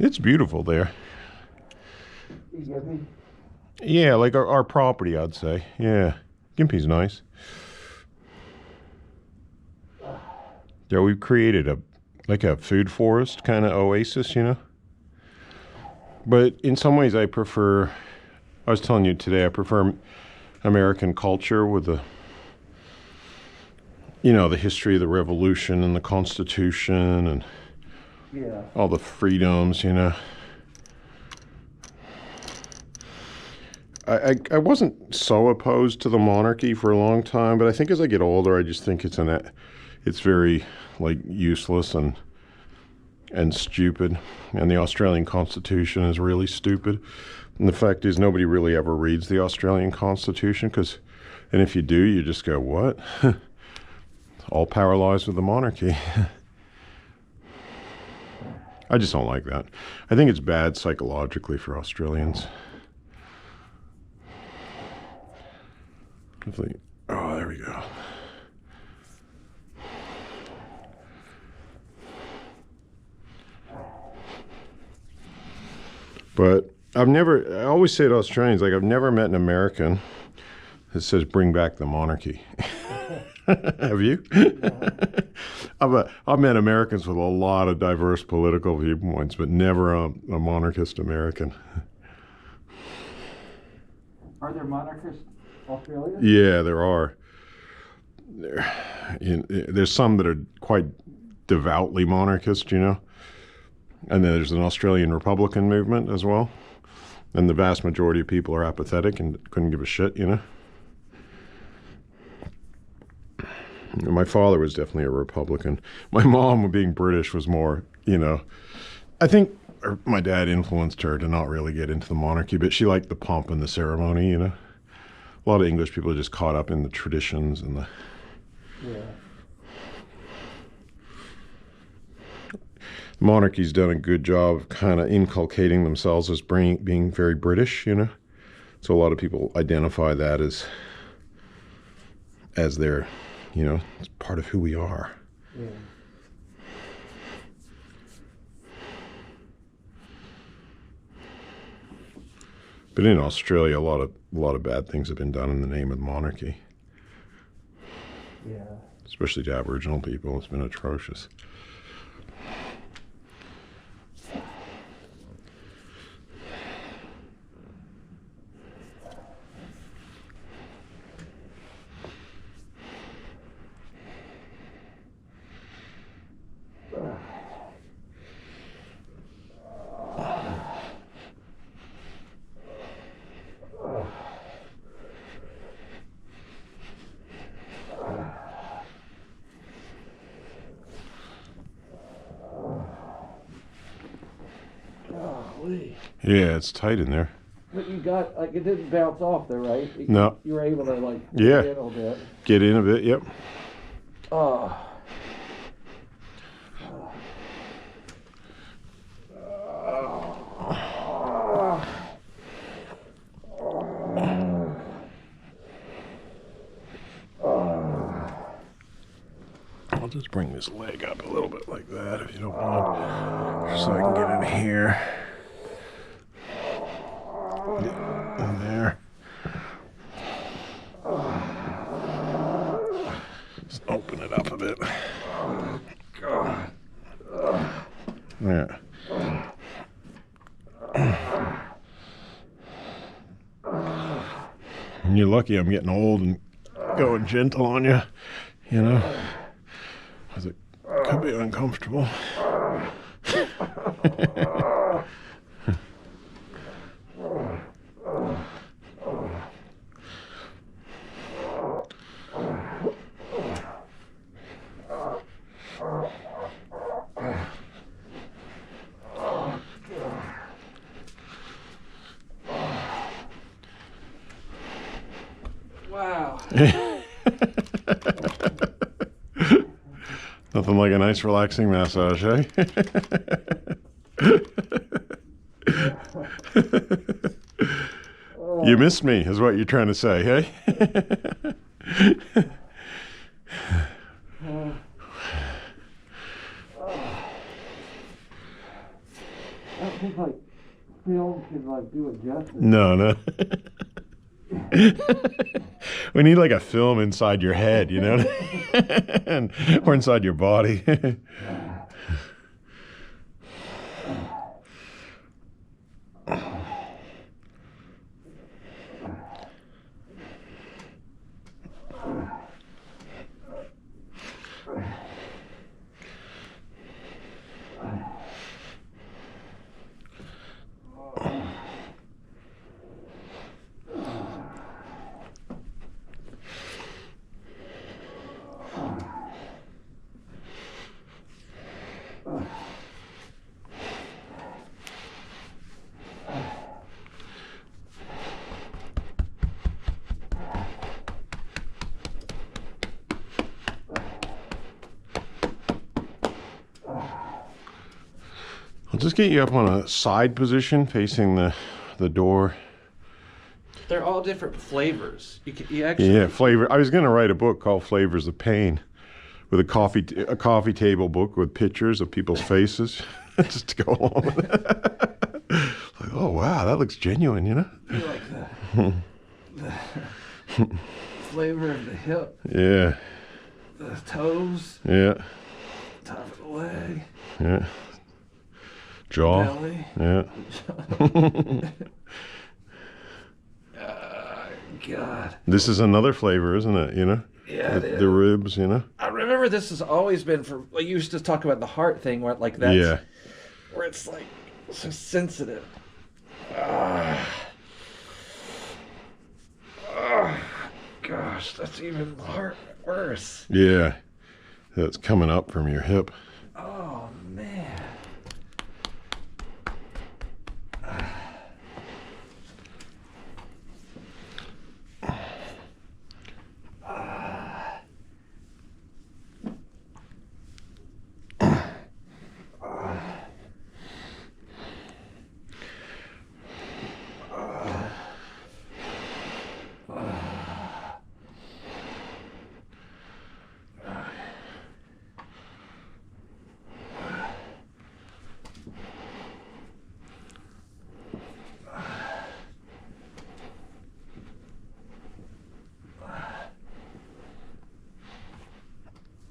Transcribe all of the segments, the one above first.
It's beautiful there. You get me? Yeah, like our property, I'd say. Yeah, Gympie's nice. Yeah, we've created a food forest kind of oasis, you know. But in some ways, I was telling you today, I prefer American culture with the history of the Revolution and the Constitution and all the freedoms, you know. I wasn't so opposed to the monarchy for a long time, but I think as I get older, I just think it's very like useless and stupid. And the Australian Constitution is really stupid. And the fact is, nobody really ever reads the Australian Constitution and if you do, you just go, what? All power lies with the monarchy. I just don't like that. I think it's bad psychologically for Australians. Oh, there we go. But I always say to Australians, like, I've never met an American that says bring back the monarchy. Have you? I've met Americans with a lot of diverse political viewpoints, but never a monarchist American. Are there monarchists Australia? Yeah, there are. There's some that are quite devoutly monarchist, you know. And then there's an Australian Republican movement as well. And the vast majority of people are apathetic and couldn't give a shit, you know. My father was definitely a Republican. My mom, being British, was more, you know, I think my dad influenced her to not really get into the monarchy, but she liked the pomp and the ceremony, you know. A lot of English people are just caught up in the traditions and the... Yeah. Monarchy's done a good job of kind of inculcating themselves as being very British, you know. So a lot of people identify that as their, you know, it's part of who we are. Yeah. But in Australia, a lot of bad things have been done in the name of monarchy. Yeah. Especially to Aboriginal people, it's been atrocious. Yeah, it's tight in there. But you got, like, it didn't bounce off there, right? No. You were able to, like, Yeah. get in a bit. Get in a bit, yep. Oh. I'll just bring this leg up a little bit like that, if you don't mind, just so I can get in here. In there. Just open it up a bit. Yeah. And you're lucky I'm getting old and going gentle on you, you know, because it could be uncomfortable. Wow. Nothing like a nice relaxing massage, eh? You missed me, is what you're trying to say, hey? phone can like do it justice. No, no. We need like a film inside your head, you know, and, or inside your body. I'll just get you up on a side position facing the door. They're all different flavors. You actually. Yeah, flavor. I was going to write a book called Flavors of Pain, with a coffee table book with pictures of people's faces, just to go along with it. Like, oh wow, that looks genuine, you know. You like the flavor of the hip, Yeah. the toes, Yeah. top of the leg, Yeah. Jaw. belly. Yeah. God. This is another flavor, isn't it? You know. Yeah, it is. The ribs, you know. I remember this has always been for. Like, you used to talk about the heart thing, where like that's Yeah. where it's like so sensitive. Gosh, that's even worse. Yeah. That's coming up from your hip. Oh man.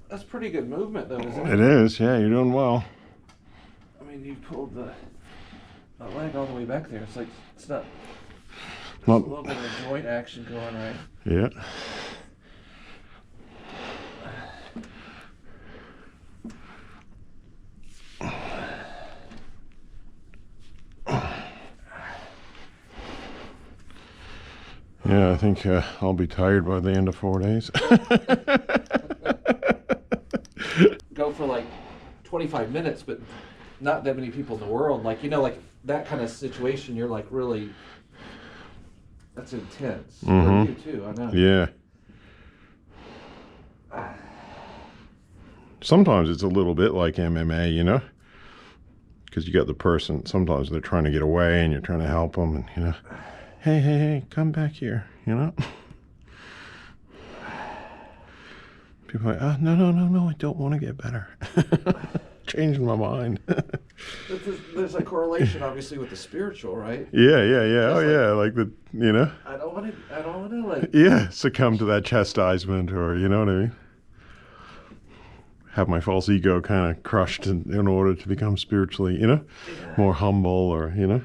That's pretty good movement, though, isn't it? It is. Yeah, you're doing well. I mean, you pulled the leg all the way back there. It's like it's not. Not, A little bit of joint action going, right? yeah. Yeah, I think I'll be tired by the end of 4 days. Go for like 25 minutes, but not that many people in the world. Like, you know, like that kind of situation, you're like really. That's intense. For you too, I know. Yeah. Sometimes it's a little bit like MMA, you know? Because you got the person, sometimes they're trying to get away and you're trying to help them, and, you know, hey, come back here, you know? People are like, oh, no, I don't want to get better. Changing my mind. There's a correlation, obviously, with the spiritual, right? Yeah. Oh, yeah, like the, you know? I don't want to, like. Yeah, succumb to that chastisement, or, you know what I mean? Have my false ego kind of crushed in order to become spiritually, you know, more humble, or, you know.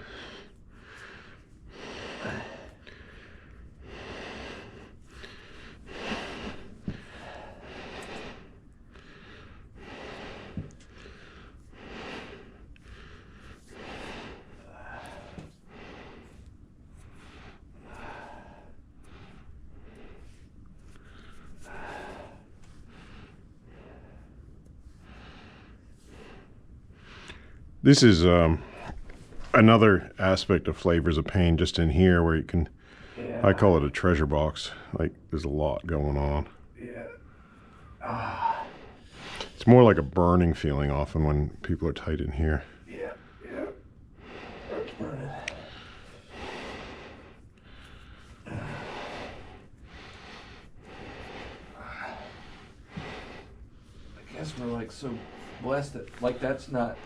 This is another aspect of Flavors of Pain, just in here, where you can, I call it a treasure box. Like, there's a lot going on. Yeah. It's more like a burning feeling often when people are tight in here. Yeah. It's burning. I guess we're like so blessed that like that's not,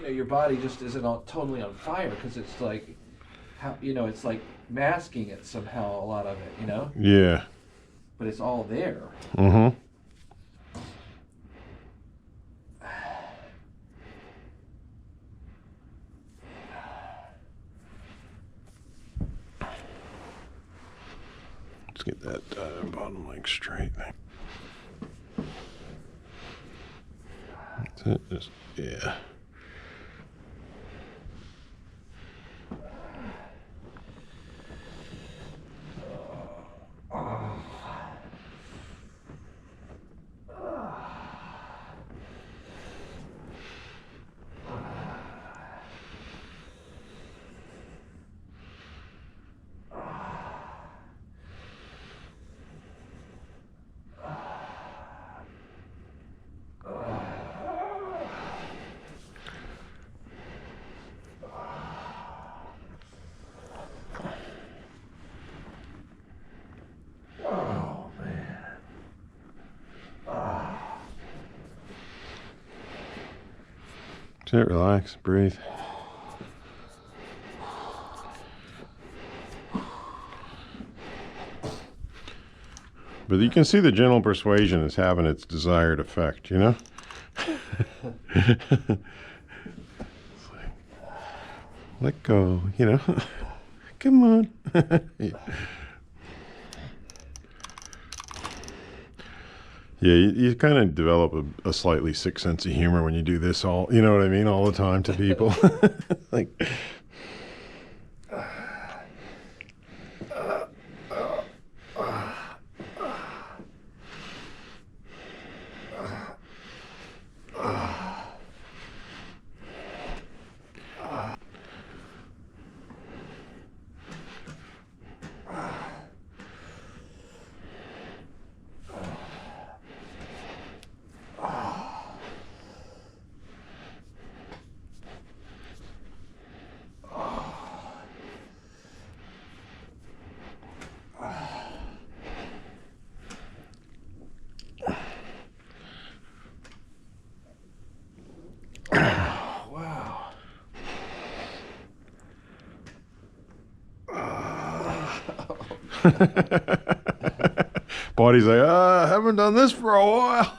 your body just isn't totally on fire because it's like, how it's like masking it somehow, a lot of it, Yeah. but it's all there. Mm-hmm. Let's get that bottom leg straight. That's it. Just, yeah. That's it, relax, breathe. But you can see the gentle persuasion is having its desired effect, It's like, let go, Come on. Yeah, you kind of develop a slightly sick sense of humor when you do this all the time to people. Like, body's like, I haven't done this for a while.